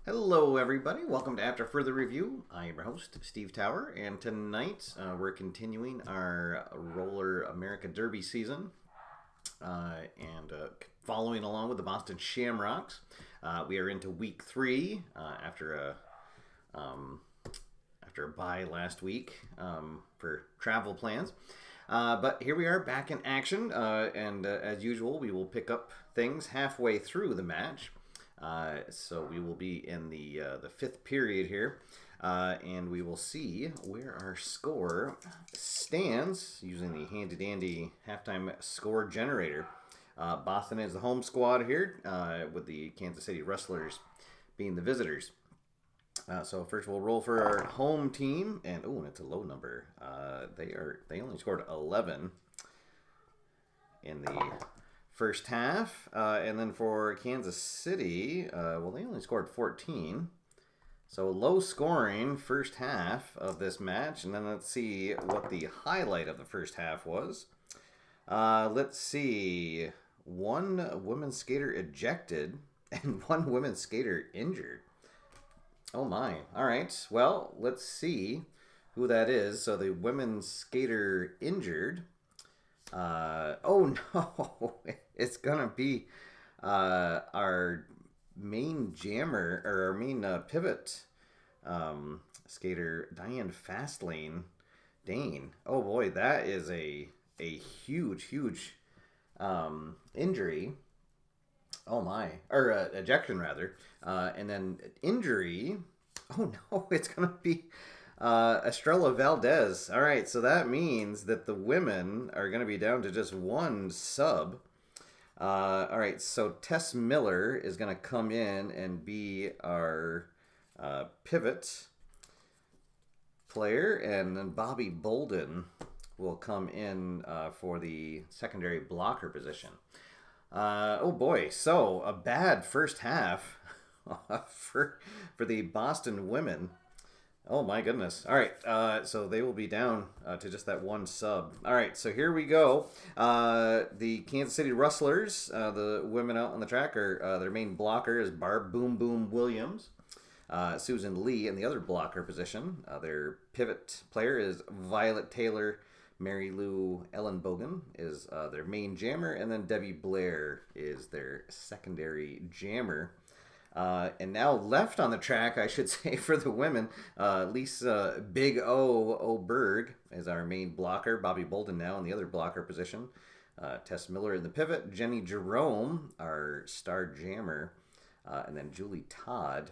Hello everybody, welcome to After Further Review. I am your host, Steve Tower, and tonight we're continuing our Roller America Derby season and following along with the Boston Shamrocks. We are into week 3 after a bye last week for travel plans. But here we are back in action, and as usual, we will pick up things halfway through the match. So we will be in the 5th period here, and we will see where our score stands using the handy-dandy halftime score generator. Boston is the home squad here, with the Kansas City Rustlers being the visitors. So first we'll roll for our home team, and it's a low number. They only scored 11 in the first half, and then for Kansas City, they only scored 14. So low scoring first half of this match, and then let's see what the highlight of the first half was. Let's see, 1 women's skater ejected and 1 women's skater injured. Oh my. All right. Well, let's see who that is. So the women's skater injured. Oh no, it's gonna be our main jammer, or our main pivot skater, Diane Fastlane Dane. Oh boy, that is a huge injury. Oh my, or ejection rather, and then injury. Oh no, it's gonna be Estrella Valdez. All right, so that means that the women are going to be down to just 1 sub. All right, so Tess Miller is going to come in and be our pivot player, and then Bobby Bolden will come in for the secondary blocker position. Oh boy, so a bad first half for the Boston women. Oh my goodness. All right, so they will be down to just that 1 sub. All right, so here we go. The Kansas City Rustlers, the women out on the track, are their main blocker is Barb Boom Boom Williams. Susan Lee in the other blocker position. Their pivot player is Violet Taylor. Mary Lou Ellenbogen is their main jammer, and then Debbie Blair is their secondary jammer. And now left on the track, I should say, for the women, Lisa Big O Oberg is our main blocker. Bobby Bolden now in the other blocker position. Tess Miller in the pivot. Jenny Jerome, our star jammer. And then Julie Todd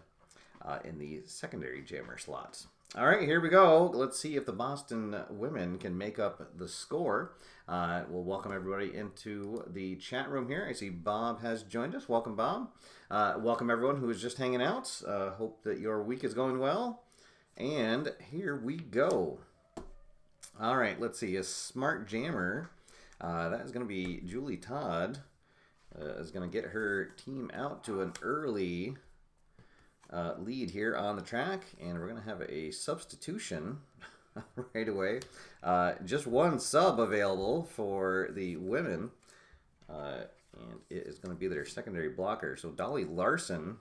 in the secondary jammer slots. All right, here we go. Let's see if the Boston women can make up the score. We'll welcome everybody into the chat room here. I see Bob has joined us. Welcome, Bob. Welcome everyone who is just hanging out. Hope that your week is going well. And here we go. All right, let's see. A smart jammer. That is going to be Julie Todd. Is going to get her team out to an early lead here on the track. And we're going to have a substitution right away. Just one sub available for the women. And it is going to be their secondary blocker. So Dolly Larson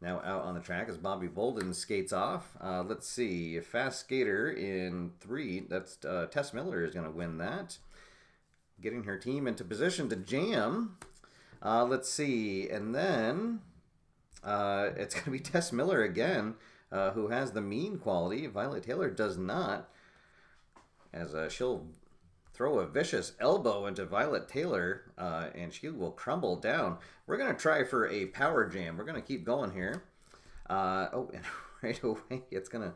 now out on the track as Bobby Bolden skates off. Let's see. A fast skater in 3. That's Tess Miller is going to win that. Getting her team into position to jam. Let's see. And then it's going to be Tess Miller again, who has the mean quality. Violet Taylor does not. As she'll throw a vicious elbow into Violet Taylor, and she will crumble down. We're going to try for a power jam. We're going to keep going here. And right away, it's going to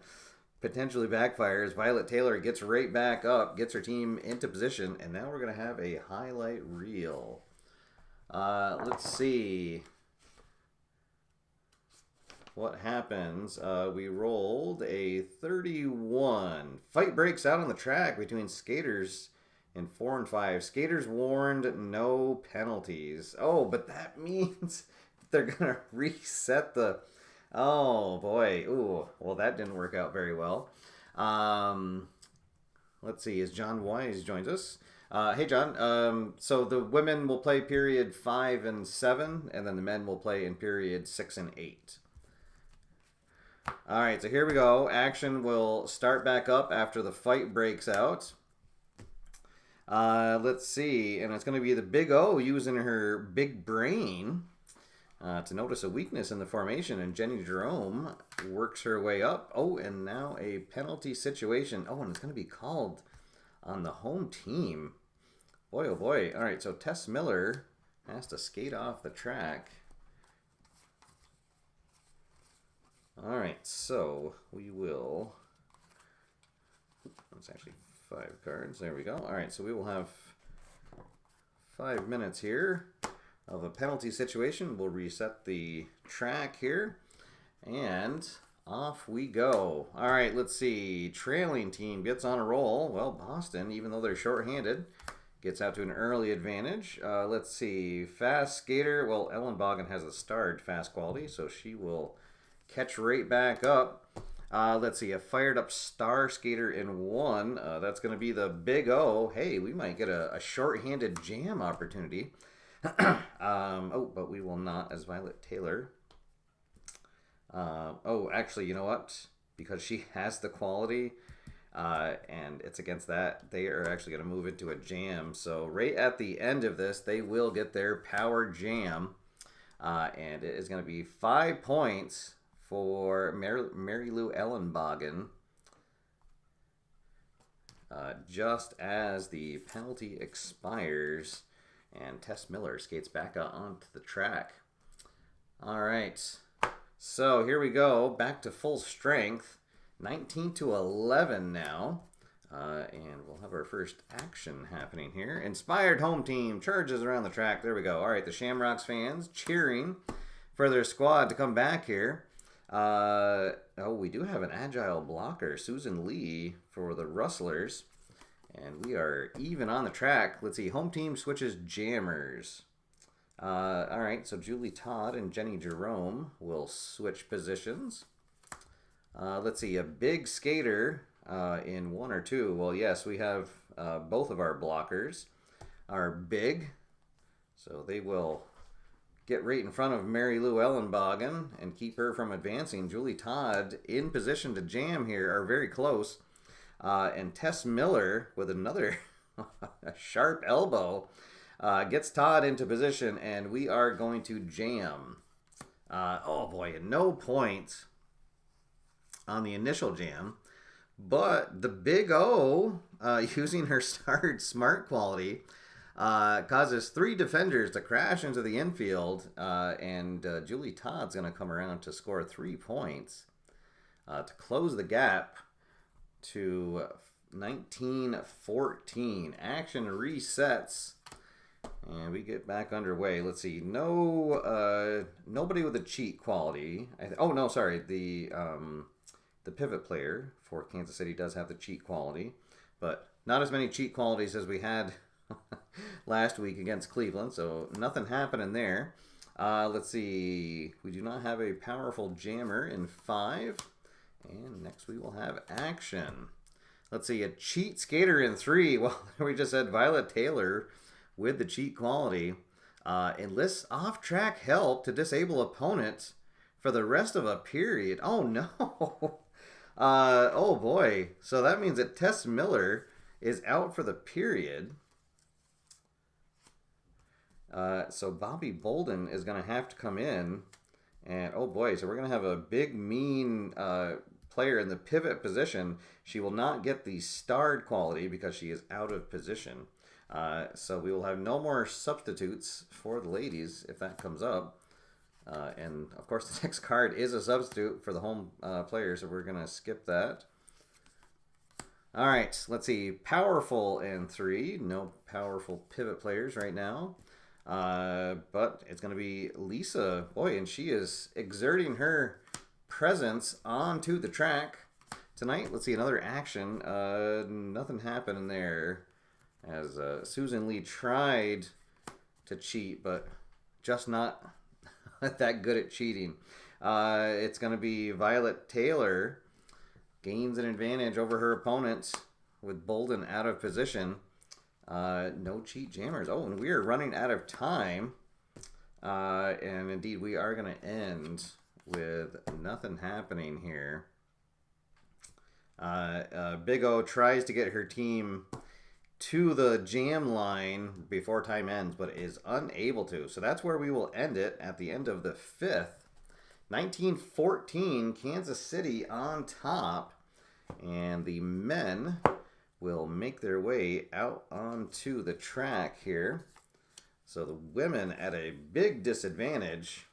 potentially backfire as Violet Taylor gets right back up, gets her team into position, and now we're going to have a highlight reel. Let's see what happens. We rolled a 31. Fight breaks out on the track between skaters in 4 and 5. Skaters warned, no penalties. Oh, but that means they're going to reset the... Oh, boy. Ooh, well, that didn't work out very well. Let's see. As John Wise joins us. Hey, John. So the women will play period 5 and 7, and then the men will play in period 6 and 8. All right, so here we go. Action will start back up after the fight breaks out. Let's see, and it's going to be the Big O using her big brain to notice a weakness in the formation, and Jenny Jerome works her way up. Oh, and now a penalty situation. Oh, and it's going to be called on the home team. Boy, oh boy. All right, so Tess Miller has to skate off the track. All right, so we will... That's actually 5 cards. There we go. All right, so we will have 5 minutes here of a penalty situation. We'll reset the track here, and off we go. All right, let's see. Trailing team gets on a roll. Well, Boston, even though they're shorthanded, gets out to an early advantage. Let's see. Fast skater. Well, Ellen Bogan has a starred fast quality, so she will catch right back up. Let's see, a fired up star skater in 1. That's going to be the Big O. Hey, we might get a short-handed jam opportunity. Oh, but we will not as Violet Taylor. Oh, actually, you know what? Because she has the quality and it's against that, they are actually going to move into a jam. So right at the end of this, they will get their power jam. And it is going to be 5 points for Mary Lou Ellenbogen, just as the penalty expires and Tess Miller skates back onto the track. All right, so here we go, back to full strength, 19-11 now, and we'll have our first action happening here. Inspired home team charges around the track. There we go. All right, the Shamrocks fans cheering for their squad to come back here. Oh, we do have an agile blocker, Susan Lee, for the Rustlers. And we are even on the track. Let's see, home team switches jammers. All right, so Julie Todd and Jenny Jerome will switch positions. Let's see, a big skater in 1 or 2. Well, yes, we have both of our blockers are big. So they will get right in front of Mary Lou Ellenbogen and keep her from advancing. Julie Todd in position to jam here, are very close. And Tess Miller with another sharp elbow gets Todd into position, and we are going to jam. Oh boy, no points on the initial jam. But the Big O, using her starred smart quality, causes 3 defenders to crash into the infield. And Julie Todd's going to come around to score 3 points to close the gap to 19-14. Action resets. And we get back underway. Let's see. No, nobody with a cheat quality. Oh no, sorry. The pivot player for Kansas City does have the cheat quality, but not as many cheat qualities as we had last week against Cleveland. So nothing happening there. Let's see. We do not have a powerful jammer in 5, and next we will have action. Let's see. A cheat skater in 3. Well, we just had Violet Taylor with the cheat quality, enlists off-track help to disable opponent for the rest of a period. Oh no! Oh boy! So that means that Tess Miller is out for the period. So Bobby Bolden is going to have to come in, and oh boy! So we're going to have a big mean player in the pivot position. She will not get the starred quality because she is out of position. So we will have no more substitutes for the ladies if that comes up. And of course the next card is a substitute for the home player, so we're going to skip that. Alright, let's see. Powerful in 3. No powerful pivot players right now. But it's going to be Lisa. Boy, and she is exerting her presence onto the track tonight. Let's see another action. Nothing happening there. As Susan Lee tried to cheat, but just not that good at cheating. It's going to be Violet Taylor gains an advantage over her opponent with Bolden out of position. No cheat jammers. Oh, and we are running out of time. And indeed, we are going to end with nothing happening here. Big O tries to get her team to the jam line before time ends, but is unable to. So that's where we will end it at the end of the 5th. 19-14, Kansas City on top. And the men will make their way out onto the track here. So the women at a big disadvantage,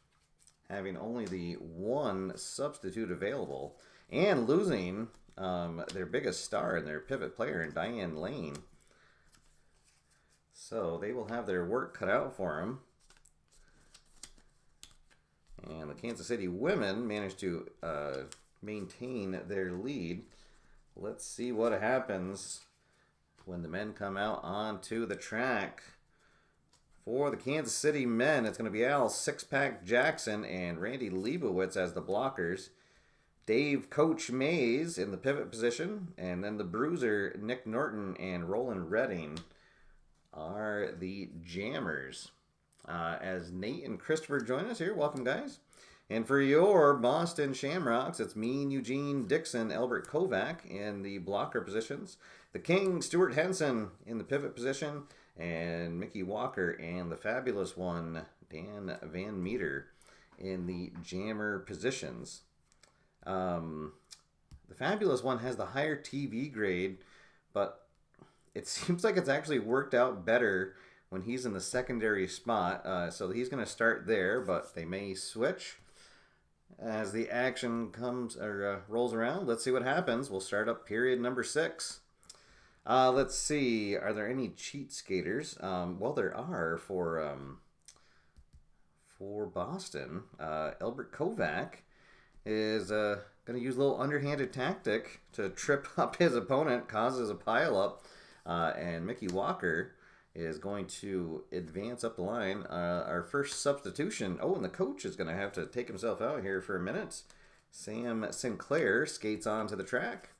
having only the 1 substitute available, and losing their biggest star and their pivot player in Diane Lane. So they will have their work cut out for them. And the Kansas City women managed to maintain their lead. Let's see what happens when the men come out onto the track. For the Kansas City men, it's going to be Al Six-Pack Jackson and Randy Leibowitz as the blockers. Dave Coach Mays in the pivot position. And then the bruiser Nick Norton and Roland Redding are the jammers. As Nate and Christopher join us here, welcome guys. And for your Boston Shamrocks, it's me, Eugene Dixon, Albert Kovac in the blocker positions. The King, Stuart Henson in the pivot position. And Mickey Walker and the fabulous one, Dan Van Meter, in the jammer positions. The fabulous one has the higher TV grade, but it seems like it's actually worked out better when he's in the secondary spot. So he's going to start there, but they may switch as the action comes or rolls around. Let's see what happens. We'll start up period number 6. Let's see. Are there any cheat skaters? Well, there are for Boston. Albert Kovac is going to use a little underhanded tactic to trip up his opponent, causes a pileup. And Mickey Walker is going to advance up the line. Our first substitution. Oh, and the coach is going to have to take himself out here for a minute. Sam Sinclair skates onto the track.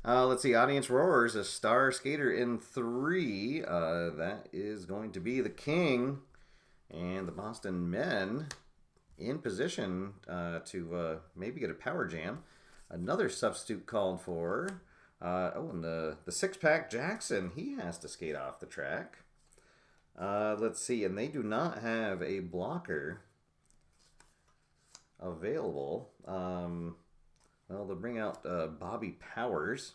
Let's see. Audience roars. A star skater in 3. That is going to be the King. And the Boston men in position to maybe get a power jam. Another substitute called for. And the Six-Pack Jackson, he has to skate off the track. Let's see, and they do not have a blocker. available. Well, they'll bring out Bobby Powers,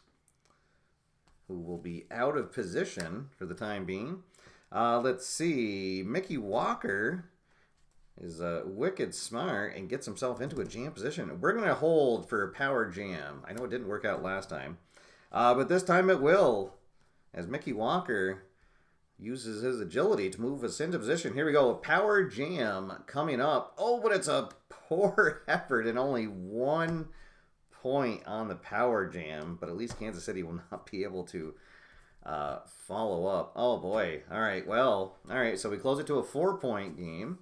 who will be out of position for the time being. Let's see. Mickey Walker is wicked smart and gets himself into a jam position. We're going to hold for a power jam. I know it didn't work out last time, but this time it will, as Mickey Walker uses his agility to move us into position. Here we go. Power jam coming up. Oh, but it's a poor effort and only 1 point on the power jam, but at least Kansas City will not be able to follow up. Oh boy. All right. Well, all right. So we close it to a 4-point game.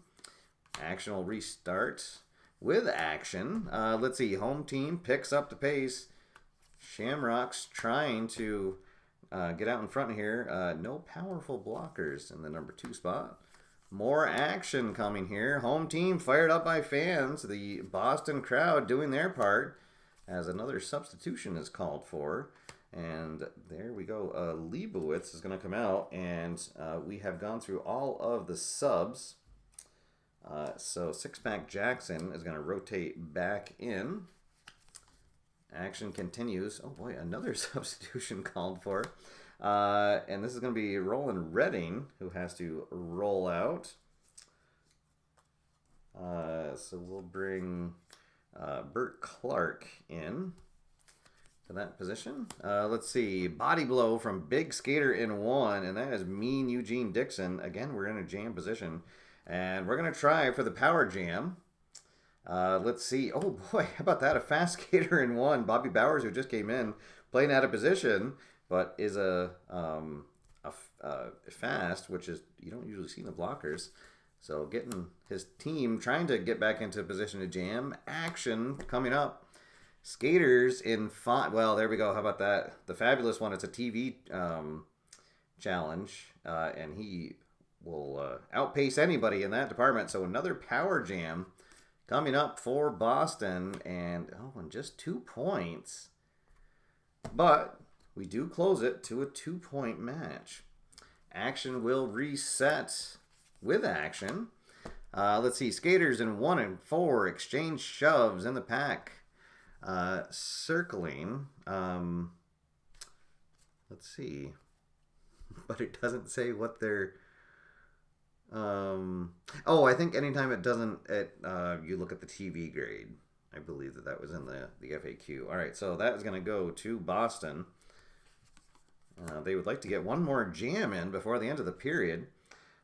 Action will restart with action. Let's see. Home team picks up the pace. Shamrocks trying to get out in front here. No powerful blockers in the number 2 spot. More action coming here. Home team fired up by fans. The Boston crowd doing their part as another substitution is called for. And there we go. Leibowitz is going to come out, and we have gone through all of the subs. So Six-Pack Jackson is going to rotate back in. Action continues. Oh boy, another substitution called for. And this is going to be Roland Redding, who has to roll out. So we'll bring Bert Clark in to that position. Let's see. Body blow from Big Skater in 1, and that is Mean Eugene Dixon. Again, we're in a jam position. And we're going to try for the power jam. Let's see. Oh, boy. How about that? A fast skater in 1. Bobby Bowers, who just came in, playing out of position, but is a fast, which is you don't usually see in the blockers. So getting his team trying to get back into position to jam. Action coming up. Skaters in 5. Well, there we go. How about that? The fabulous one. It's a TV challenge, and he will outpace anybody in that department. So another power jam coming up for Boston, and just 2 points. But we do close it to a 2-point match. Action will reset with action. Let's see. Skaters in 1 and 4 exchange shoves in the pack. Circling. Let's see. But it doesn't say what they're... I think anytime it doesn't, you look at the TV grade. I believe that was in the FAQ. All right, so that is going to go to Boston. They would like to get one more jam in before the end of the period.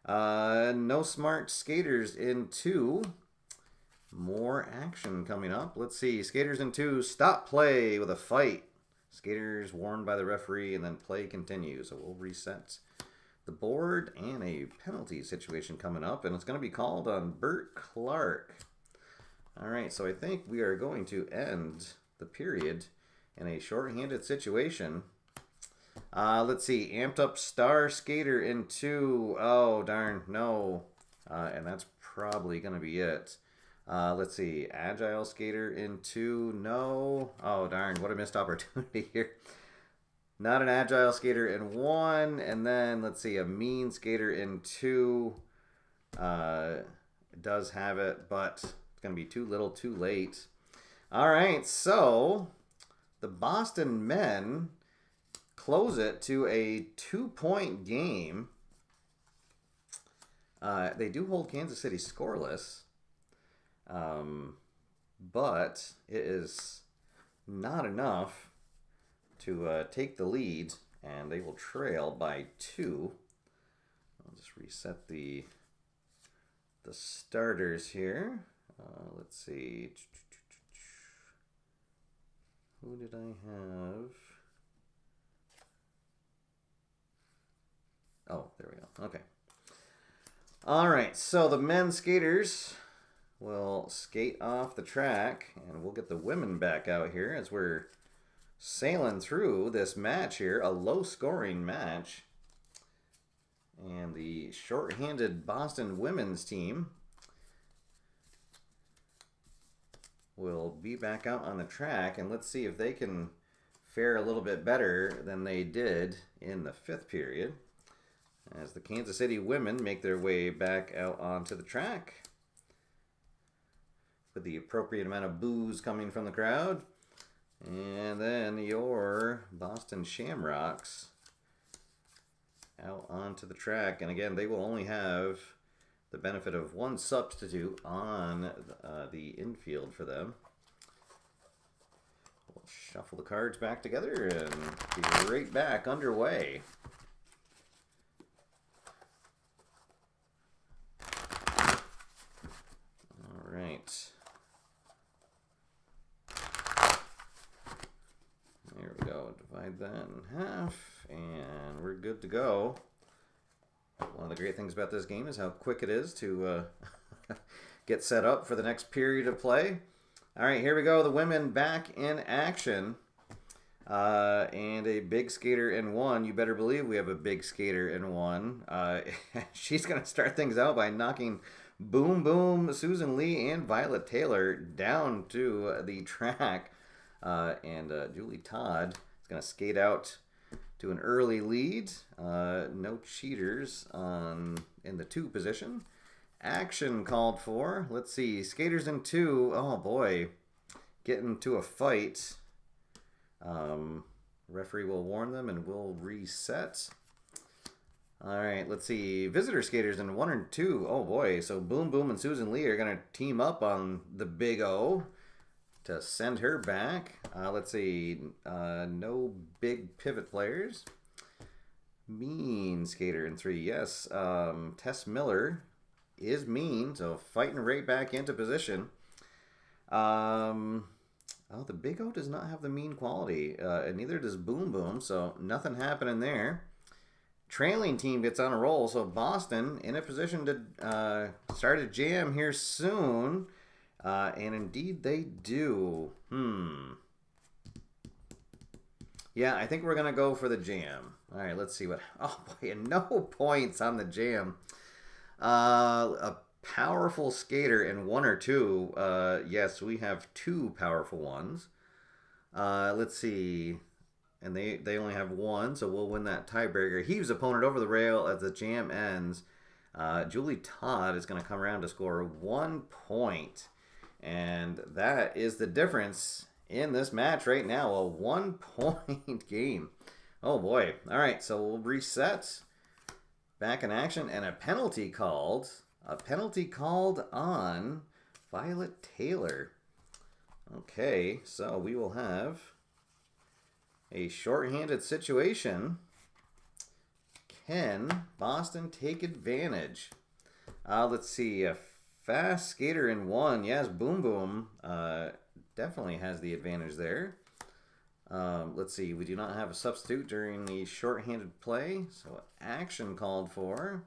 No smart skaters in 2. More action coming up. Let's see. Skaters in 2. Stop play with a fight. Skaters warned by the referee, and then play continues. So we'll reset the board, and a penalty situation coming up, and it's going to be called on Bert Clark. All right, so I think we are going to end the period in a shorthanded situation. Let's see, amped up star skater in 2. Oh, darn, no. And that's probably going to be it. Let's see, agile skater in 2. No. Oh, darn, what a missed opportunity here. Not an agile skater in 1, and then let's see, a mean skater in 2. It does have it, but it's going to be too little, too late. All right, so the Boston men close it to a 2-point game. They do hold Kansas City scoreless, but it is not enough to take the lead, and they will trail by 2. I'll just reset the starters here. Let's see. Who did I have? Oh, there we go. Okay. All right, so the men's skaters will skate off the track, and we'll get the women back out here as we're sailing through this match here, a low-scoring match. And the short-handed Boston women's team will be back out on the track, and let's see if they can fare a little bit better than they did in the 5th period as the Kansas City women make their way back out onto the track. with the appropriate amount of boos coming from the crowd. And then your Boston Shamrocks out onto the track. And again, they will only have the benefit of one substitute on the infield for them. We'll shuffle the cards back together and be right back underway. All right. There we go. Divide that in half, and we're good to go. One of the great things about this game is how quick it is to get set up for the next period of play. All right, here we go. The women back in action. And a big skater in one. You better believe we have a big skater in one. She's going to start things out by knocking Boom Boom, Susan Lee, and Violet Taylor down to the track. And Julie Todd is going to skate out to an early lead. No cheaters in the 2 position. Action called for. Let's see. Skaters in 2. Oh, boy. Getting into a fight. Referee will warn them and we'll reset. All right, let's see. Visitor skaters in 1 and 2. Oh, boy. So Boom Boom and Susan Lee are going to team up on the Big O to send her back. Let's see. No big pivot players. Mean skater in 3. Yes. Tess Miller is mean, so fighting right back into position. Oh, the Big O does not have the mean quality, and neither does Boom Boom, so nothing happening there. Trailing team gets on a roll, so Boston in a position to start a jam here soon. And indeed they do. Yeah, I think we're going to go for the jam. All right, let's see what... Oh, boy, no points on the jam. A powerful skater in 1 or 2. Yes, we have 2 powerful ones. Let's see. And they only have 1, so we'll win that tiebreaker. Heaves opponent over the rail as the jam ends. Julie Todd is going to come around to score 1 point. And that is the difference in this match right now. A 1-point game. Oh, boy. All right, so we'll reset. Back in action. And a penalty called. A penalty called on Violet Taylor. Okay, so we will have a shorthanded situation. Can Boston take advantage? Let's see. A fast skater in 1. Yes, Boom Boom definitely has the advantage there. Let's see. We do not have a substitute during the shorthanded play. So action called for.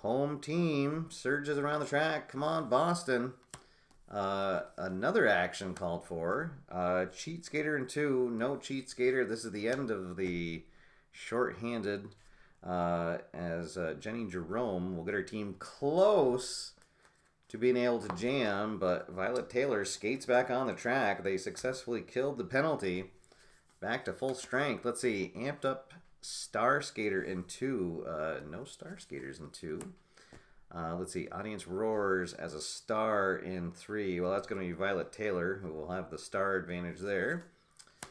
Home team surges around the track. Come on, Boston. Another action called for. Cheat skater in 2. No cheat skater. This is the end of the shorthanded. As Jenny Jerome will get her team close to being able to jam, but Violet Taylor skates back on the track. They successfully killed the penalty. Back to full strength. Let's see. Amped up star skater in 2. No star skaters in 2. Let's see. Audience roars as a star in 3. Well, that's going to be Violet Taylor, who will have the star advantage there.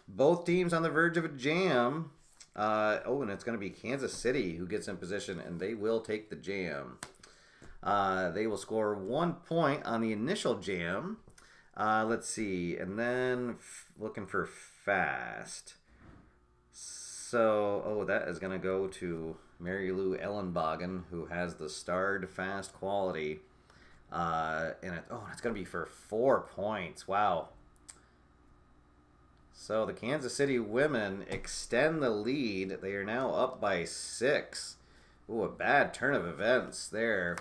Both teams on the verge of a jam. And it's going to be Kansas City who gets in position, and they will take the jam. They will score 1 point on the initial jam. Let's see. And then looking for fast. So, that is going to go to Mary Lou Ellenbogen, who has the starred fast quality. It's going to be for 4 points. Wow. So the Kansas City women extend the lead. They are now up by 6. Ooh, a bad turn of events there.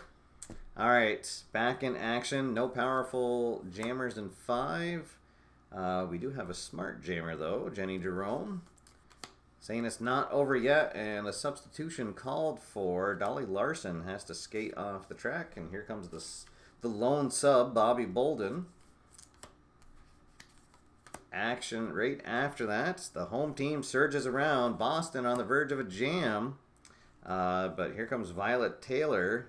All right, back in action. No powerful jammers in 5. We do have a smart jammer, though, Jenny Jerome. Saying it's not over yet, and a substitution called for. Dolly Larson has to skate off the track, and here comes the lone sub, Bobby Bolden. Action right after that. The home team surges around. Boston on the verge of a jam. But here comes Violet Taylor.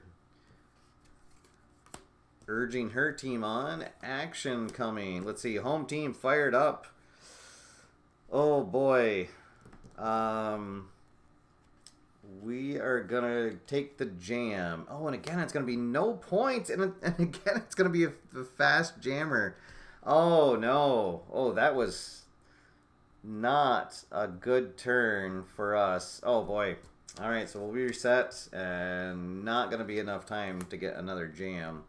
urging her team on. Action coming. Let's see. Home team fired up. Oh, boy. We are going to take the jam. Oh, and again, it's going to be no points. And again, it's going to be a fast jammer. Oh, no. Oh, that was not a good turn for us. Oh, boy. All right, so we'll reset, and not going to be enough time to get another jam.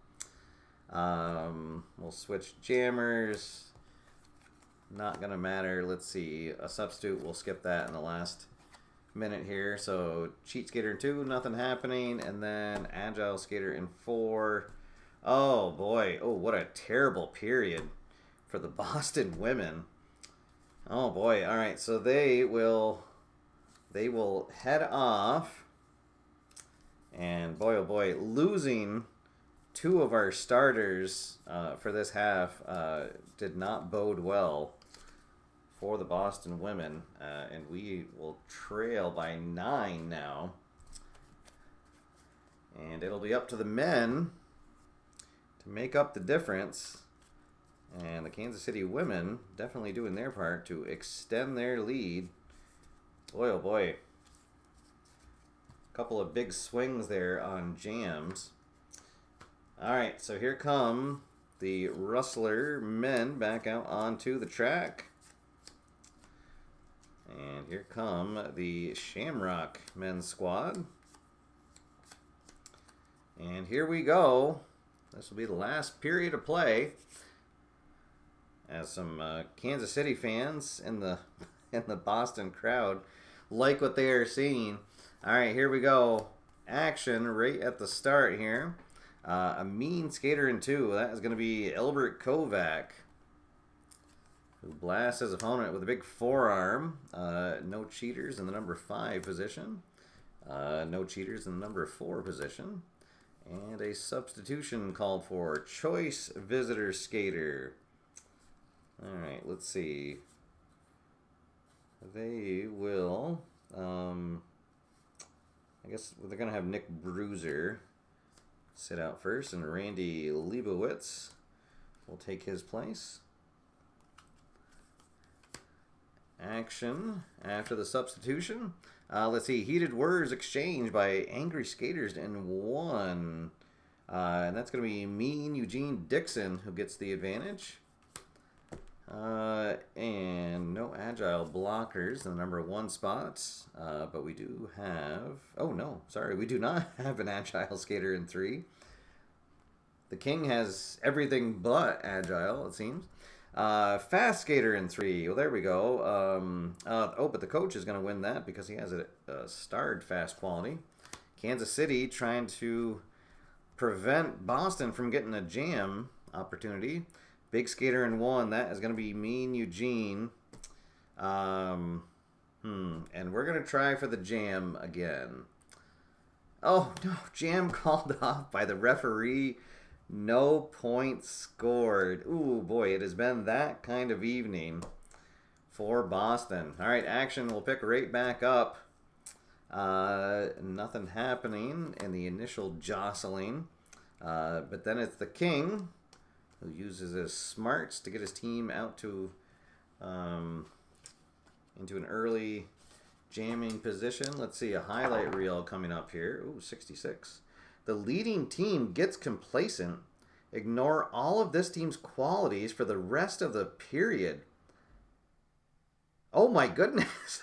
We'll switch jammers. Not going to matter. Let's see. A substitute. We'll skip that in the last minute here. So Cheat Skater in 2, nothing happening. And then Agile Skater in 4. Oh, boy. Oh, what a terrible period for the Boston women. Oh, boy. All right, so they will head off. And boy, oh boy, losing 2 of our starters for this half did not bode well for the Boston women. And we will trail by 9 now. And it'll be up to the men to make up the difference. And the Kansas City women definitely doing their part to extend their lead. Boy, oh boy. Couple of big swings there on jams. Alright, so here come the Rustler men back out onto the track. And here come the Shamrock men's squad. And here we go. This will be the last period of play. As some Kansas City fans in the Boston crowd like what they are seeing. All right, here we go. Action right at the start here. A mean skater in 2. That is going to be Elbert Kovac, who blasts his opponent with a big forearm. No cheaters in the number 5 position. No cheaters in the number 4 position. And a substitution called for. Choice visitor skater. All right, let's see. They will, I guess they're going to have Nick Bruiser sit out first, and Randy Leibowitz will take his place. Action after the substitution. Let's see, heated words exchanged by angry skaters in 1. And that's going to be Mean Eugene Dixon who gets the advantage. And no agile blockers in the number 1 spots, but we do have, oh no, sorry, we do not have an agile skater in 3. The King has everything but agile, it seems. Fast skater in 3, well there we go. Oh, but the coach is going to win that because he has a starred fast quality. Kansas City trying to prevent Boston from getting a jam opportunity. Big skater in 1. That is going to be Mean Eugene. And we're going to try for the jam again. Oh, no. Jam called off by the referee. No points scored. Ooh, boy. It has been that kind of evening for Boston. All right, action. We'll pick right back up. Nothing happening in the initial jostling. But then it's the King, who uses his smarts to get his team out to into an early jamming position. Let's see, a highlight reel coming up here. Ooh, 66. The leading team gets complacent. Ignore all of this team's qualities for the rest of the period. Oh my goodness.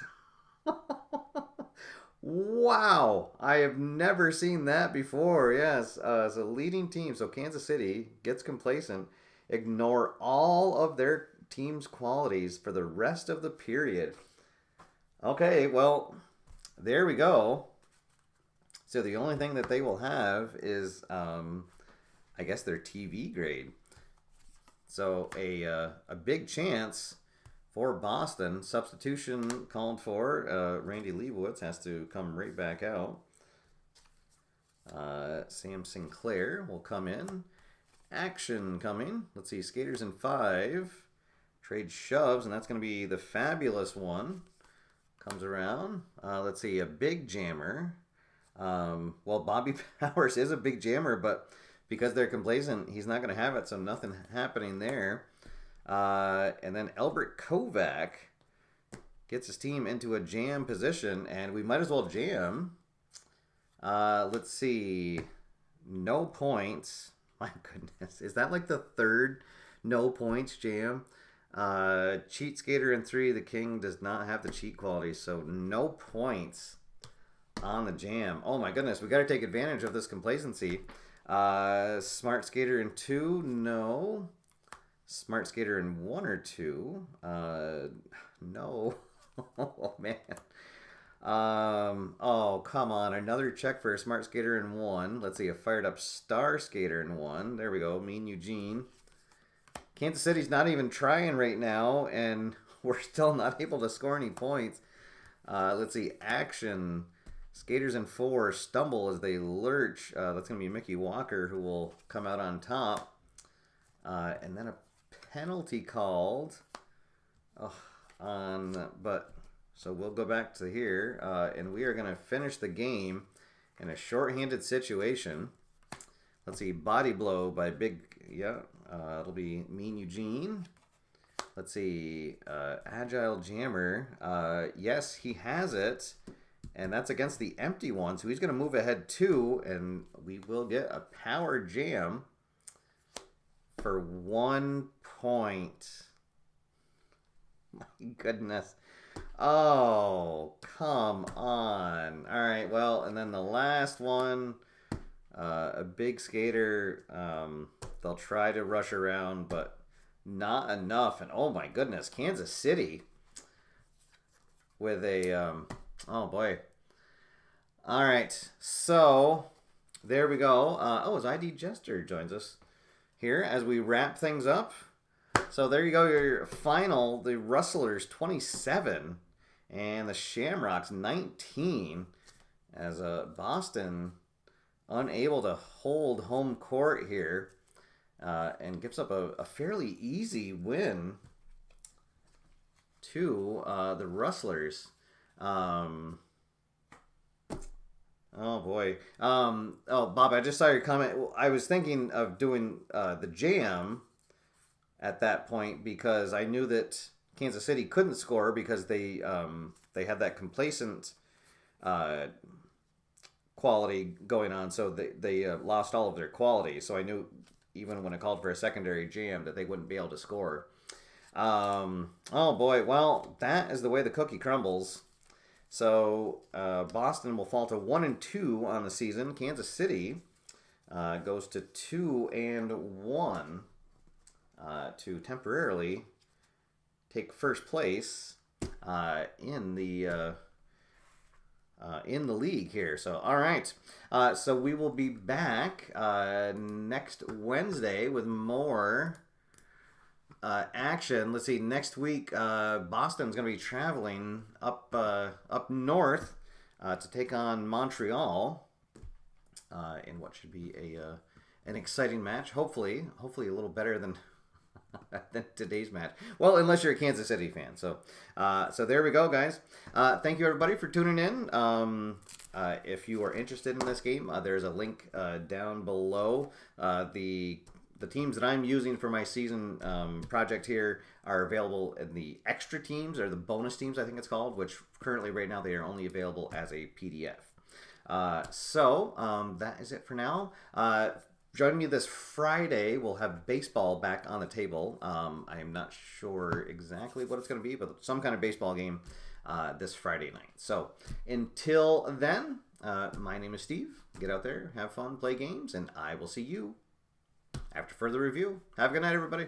Wow, I have never seen that before. Yes, so leading team, so Kansas City gets complacent. Ignore all of their team's qualities for the rest of the period. Okay, well, there we go. So the only thing that they will have is, I guess, their TV grade. So a big chance for Boston. Substitution called for. Randy Leibowitz has to come right back out. Sam Sinclair will come in. Action coming. Let's see, skaters in 5. Trade shoves, and that's going to be the fabulous one. Comes around. Let's see, a big jammer. Well, Bobby Powers is a big jammer, but because they're complacent, he's not going to have it, so nothing happening there. And then Albert Kovac gets his team into a jam position, and we might as well jam. Let's see. No points. My goodness. Is that like the third no points jam? Cheat Skater in 3. The King does not have the cheat quality, so no points on the jam. Oh my goodness. We got to take advantage of this complacency. Smart Skater in 2. No. Smart Skater in 1 or 2. No. Oh man. Oh, come on. Another check for a Smart Skater in 1. Let's see, a fired up Star Skater in 1. There we go. Mean Eugene. Kansas City's not even trying right now, and we're still not able to score any points. Let's see, Action. Skaters in 4 stumble as they lurch. That's going to be Mickey Walker who will come out on top. And then a penalty called. So we'll go back to here, and we are going to finish the game in a shorthanded situation. Let's see, body blow by it'll be Mean Eugene. Let's see, Agile Jammer. Yes, he has it, and that's against the empty one, so he's going to move ahead 2, and we will get a power jam for 1 point. My goodness. Oh, come on. All right, well, and then the last one, a big skater. They'll try to rush around, but not enough. And oh my goodness, Kansas City with a, oh boy. All right, so there we go. His ID Jester joins us here as we wrap things up. So there you go, your final, the Rustlers 27 and the Shamrocks 19, as Boston unable to hold home court here, and gives up a fairly easy win to the Rustlers. Oh boy. Bob, I just saw your comment. I was thinking of doing the jam at that point because I knew that Kansas City couldn't score because they had that complacent quality going on, so they lost all of their quality. So I knew even when I called for a secondary jam that they wouldn't be able to score. Oh boy, well, that is the way the cookie crumbles. So Boston will fall to 1-2 on the season. Kansas City goes to 2-1. To temporarily take first place in the league here. So all right, so we will be back next Wednesday with more action. Let's see, next week Boston's going to be traveling up north to take on Montreal in what should be an exciting match. Hopefully a little better than today's match. Well, unless you're a Kansas City fan. So there we go, guys. Thank you, everybody, for tuning in. If you are interested in this game, there's a link down below. The teams that I'm using for my season project here are available in the extra teams, or the bonus teams, I think it's called, which currently right now they are only available as a PDF. That is it for now. Join me this Friday. We'll have baseball back on the table. I am not sure exactly what it's going to be, but some kind of baseball game this Friday night. So until then, my name is Steve. Get out there, have fun, play games, and I will see you after further review. Have a good night, everybody.